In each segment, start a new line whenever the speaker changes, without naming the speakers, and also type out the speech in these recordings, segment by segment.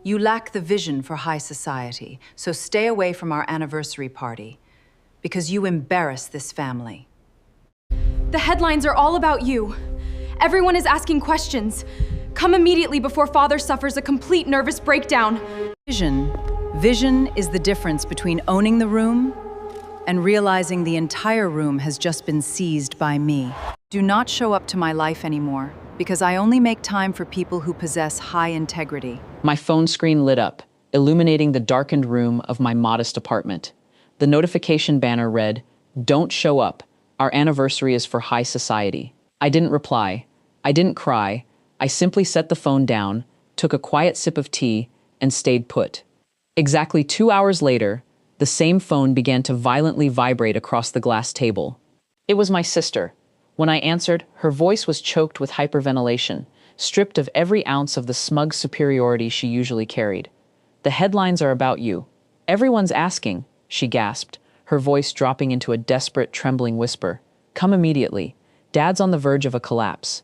You lack the vision for high society, so stay away from our anniversary party, because you embarrass this family.
The headlines are all about you. Everyone is asking questions. Come immediately before Father suffers a complete nervous breakdown.
Vision is the difference between owning the room and realizing the entire room has just been seized by me. Do not show up to my life anymore, because I only make time for people who possess high integrity.
My phone screen lit up, illuminating the darkened room of my modest apartment. The notification banner read, "Don't show up. Our anniversary is for high society." I didn't reply. I didn't cry. I simply set the phone down, took a quiet sip of tea, and stayed put. Exactly 2 hours later, the same phone began to violently vibrate across the glass table. It was my sister. When I answered, her voice was choked with hyperventilation, stripped of every ounce of the smug superiority she usually carried. "The headlines are about you. Everyone's asking," she gasped, her voice dropping into a desperate, trembling whisper. "Come immediately. Dad's on the verge of a collapse."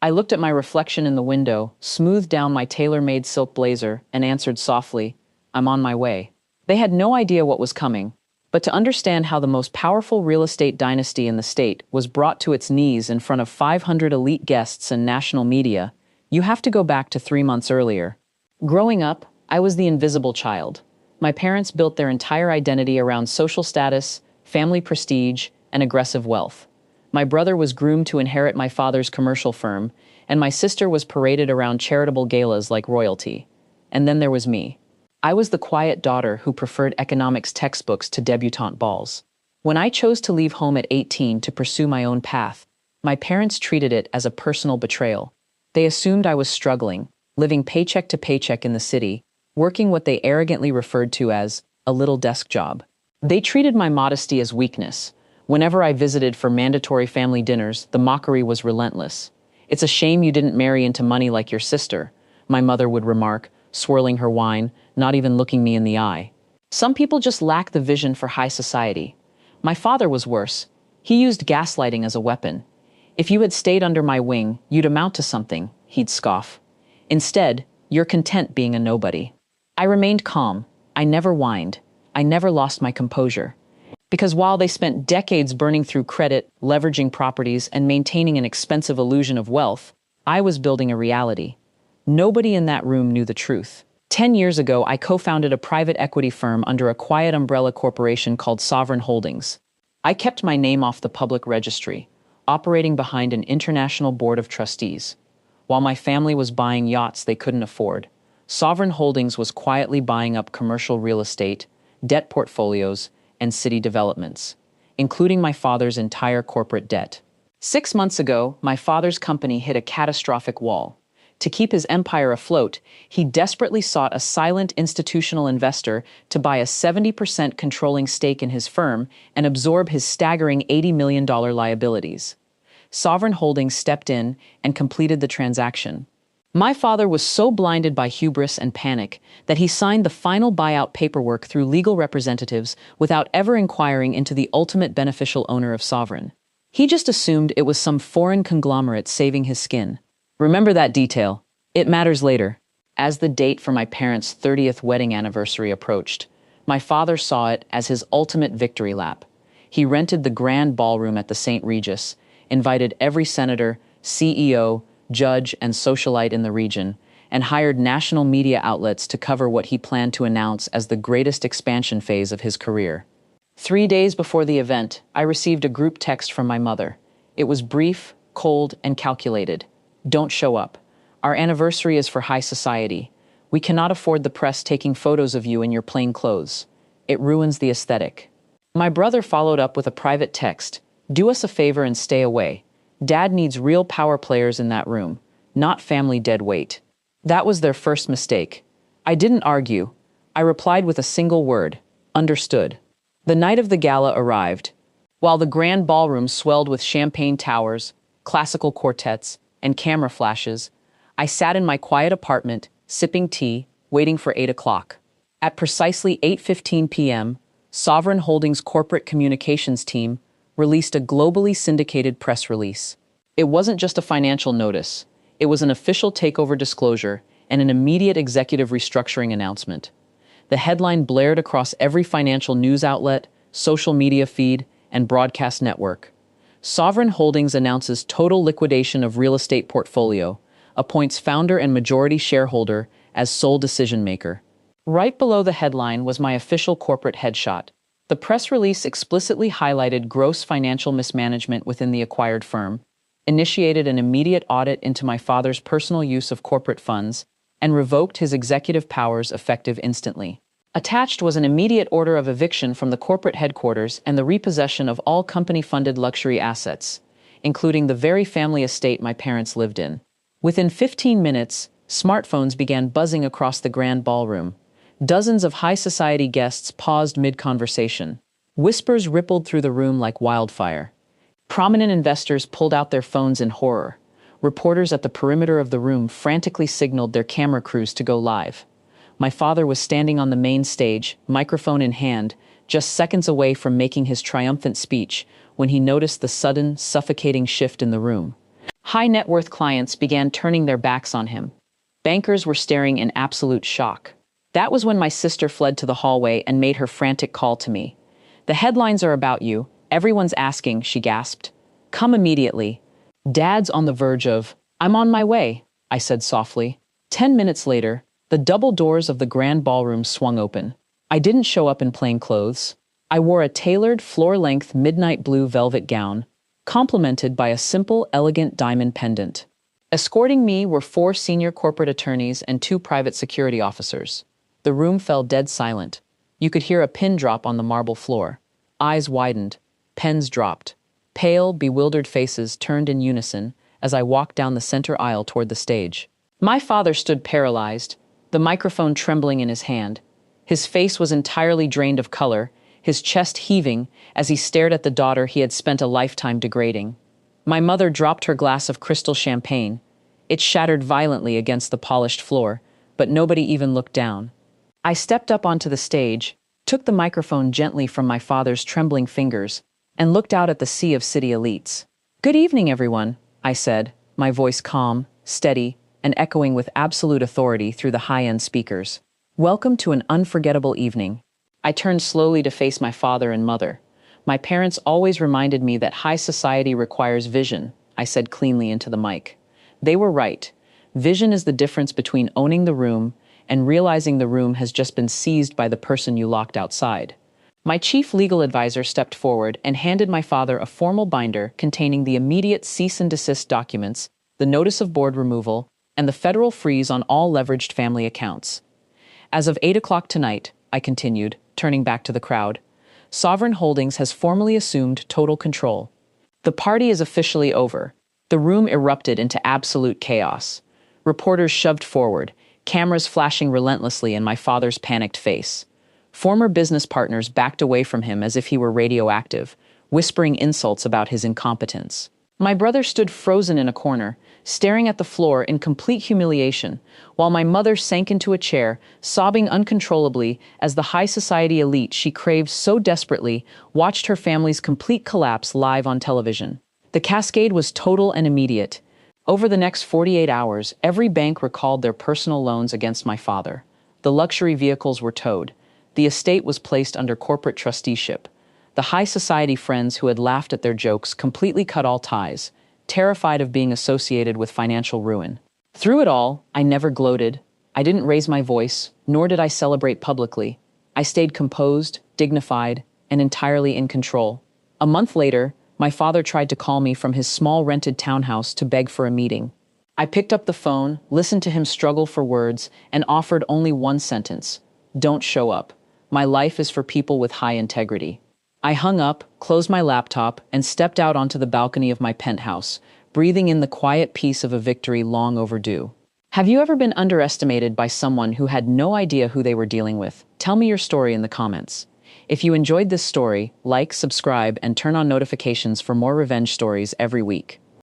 I looked at my reflection in the window, smoothed down my tailor-made silk blazer, and answered softly, "I'm on my way." They had no idea what was coming, but to understand how the most powerful real estate dynasty in the state was brought to its knees in front of 500 elite guests and national media, you have to go back to 3 months earlier. Growing up, I was the invisible child. My parents built their entire identity around social status, family prestige, and aggressive wealth. My brother was groomed to inherit my father's commercial firm, and my sister was paraded around charitable galas like royalty. And then there was me. I was the quiet daughter who preferred economics textbooks to debutante balls. When I chose to leave home at 18 to pursue my own path, my parents treated it as a personal betrayal. They assumed I was struggling, living paycheck to paycheck in the city, working what they arrogantly referred to as a little desk job. They treated my modesty as weakness. Whenever I visited for mandatory family dinners, the mockery was relentless. "It's a shame you didn't marry into money like your sister," my mother would remark, swirling her wine, not even looking me in the eye. Some people just lack the vision for high society. My father was worse. He used gaslighting as a weapon. "If you had stayed under my wing, you'd amount to something," he'd scoff. "Instead, you're content being a nobody." I remained calm. I never whined. I never lost my composure. Because while they spent decades burning through credit, leveraging properties, and maintaining an expensive illusion of wealth, I was building a reality. Nobody in that room knew the truth. 10 years ago, I co-founded a private equity firm under a quiet umbrella corporation called Sovereign Holdings. I kept my name off the public registry, operating behind an international board of trustees. While my family was buying yachts they couldn't afford, Sovereign Holdings was quietly buying up commercial real estate, debt portfolios, and city developments, including my father's entire corporate debt. 6 months ago, my father's company hit a catastrophic wall. To keep his empire afloat, he desperately sought a silent institutional investor to buy a 70% controlling stake in his firm and absorb his staggering $80 million liabilities. Sovereign Holdings stepped in and completed the transaction. My father was so blinded by hubris and panic that he signed the final buyout paperwork through legal representatives without ever inquiring into the ultimate beneficial owner of Sovereign. He just assumed it was some foreign conglomerate saving his skin. Remember that detail. It matters later. As the date for my parents' 30th wedding anniversary approached, my father saw it as his ultimate victory lap. He rented the grand ballroom at the St. Regis, invited every senator, CEO, judge, and socialite in the region, and hired national media outlets to cover what he planned to announce as the greatest expansion phase of his career. 3 days before the event, I received a group text from my mother. It was brief, cold, and calculated. "Don't show up. Our anniversary is for high society. We cannot afford the press taking photos of you in your plain clothes. It ruins the aesthetic." My brother followed up with a private text. "Do us a favor and stay away. Dad needs real power players in that room, not family dead weight." That was their first mistake. I didn't argue. I replied with a single word: understood. The night of the gala arrived. While the grand ballroom swelled with champagne towers, classical quartets, and camera flashes, I sat in my quiet apartment, sipping tea, waiting for 8 o'clock. At precisely 8:15 p.m., Sovereign Holdings' corporate communications team released a globally syndicated press release. It wasn't just a financial notice. It was an official takeover disclosure, and an immediate executive restructuring announcement. The headline blared across every financial news outlet, social media feed, and broadcast network. Sovereign Holdings announces total liquidation of real estate portfolio, appoints founder and majority shareholder as sole decision-maker. Right below the headline was my official corporate headshot. The press release explicitly highlighted gross financial mismanagement within the acquired firm, initiated an immediate audit into my father's personal use of corporate funds, and revoked his executive powers effective instantly. Attached was an immediate order of eviction from the corporate headquarters and the repossession of all company-funded luxury assets, including the very family estate my parents lived in. Within 15 minutes, smartphones began buzzing across the grand ballroom. Dozens of high society guests paused mid-conversation. Whispers rippled through the room like wildfire. Prominent investors pulled out their phones in horror. Reporters at the perimeter of the room frantically signaled their camera crews to go live. My father was standing on the main stage, microphone in hand, just seconds away from making his triumphant speech when he noticed the sudden, suffocating shift in the room. High net worth clients began turning their backs on him. Bankers were staring in absolute shock. That was when my sister fled to the hallway and made her frantic call to me. "The headlines are about you. Everyone's asking," she gasped. "Come immediately." "Dad's on the verge of—" "I'm on my way," I said softly. 10 minutes later, the double doors of the grand ballroom swung open. I didn't show up in plain clothes. I wore a tailored, floor-length midnight blue velvet gown, complemented by a simple, elegant diamond pendant. Escorting me were 4 senior corporate attorneys and 2 private security officers. The room fell dead silent. You could hear a pin drop on the marble floor. Eyes widened. Pens dropped. Pale, bewildered faces turned in unison as I walked down the center aisle toward the stage. My father stood paralyzed, the microphone trembling in his hand. His face was entirely drained of color, his chest heaving as he stared at the daughter he had spent a lifetime degrading. My mother dropped her glass of crystal champagne. It shattered violently against the polished floor, but nobody even looked down. I stepped up onto the stage, took the microphone gently from my father's trembling fingers, and looked out at the sea of city elites. "Good evening, everyone," I said, my voice calm, steady, and echoing with absolute authority through the high-end speakers. "Welcome to an unforgettable evening." I turned slowly to face my father and mother. "My parents always reminded me that high society requires vision," I said cleanly into the mic. They were right. Vision is the difference between owning the room and realizing the room has just been seized by the person you locked outside. My chief legal advisor stepped forward and handed my father a formal binder containing the immediate cease and desist documents, the notice of board removal, and the federal freeze on all leveraged family accounts. "As of 8 o'clock tonight," I continued, turning back to the crowd, "Sovereign Holdings has formally assumed total control. The party is officially over." The room erupted into absolute chaos. Reporters shoved forward, cameras flashing relentlessly in my father's panicked face. Former business partners backed away from him as if he were radioactive, whispering insults about his incompetence. My brother stood frozen in a corner, staring at the floor in complete humiliation, while my mother sank into a chair, sobbing uncontrollably as the high society elite she craved so desperately watched her family's complete collapse live on television. The cascade was total and immediate. Over the next 48 hours, every bank recalled their personal loans against my father. The luxury vehicles were towed. The estate was placed under corporate trusteeship. The high society friends who had laughed at their jokes completely cut all ties, terrified of being associated with financial ruin. Through it all, I never gloated. I didn't raise my voice, nor did I celebrate publicly. I stayed composed, dignified, and entirely in control. A month later, my father tried to call me from his small rented townhouse to beg for a meeting. I picked up the phone, listened to him struggle for words, and offered only one sentence: "Don't show up. My life is for people with high integrity." I hung up, closed my laptop, and stepped out onto the balcony of my penthouse, breathing in the quiet peace of a victory long overdue. Have you ever been underestimated by someone who had no idea who they were dealing with? Tell me your story in the comments. If you enjoyed this story, like, subscribe, and turn on notifications for more revenge stories every week.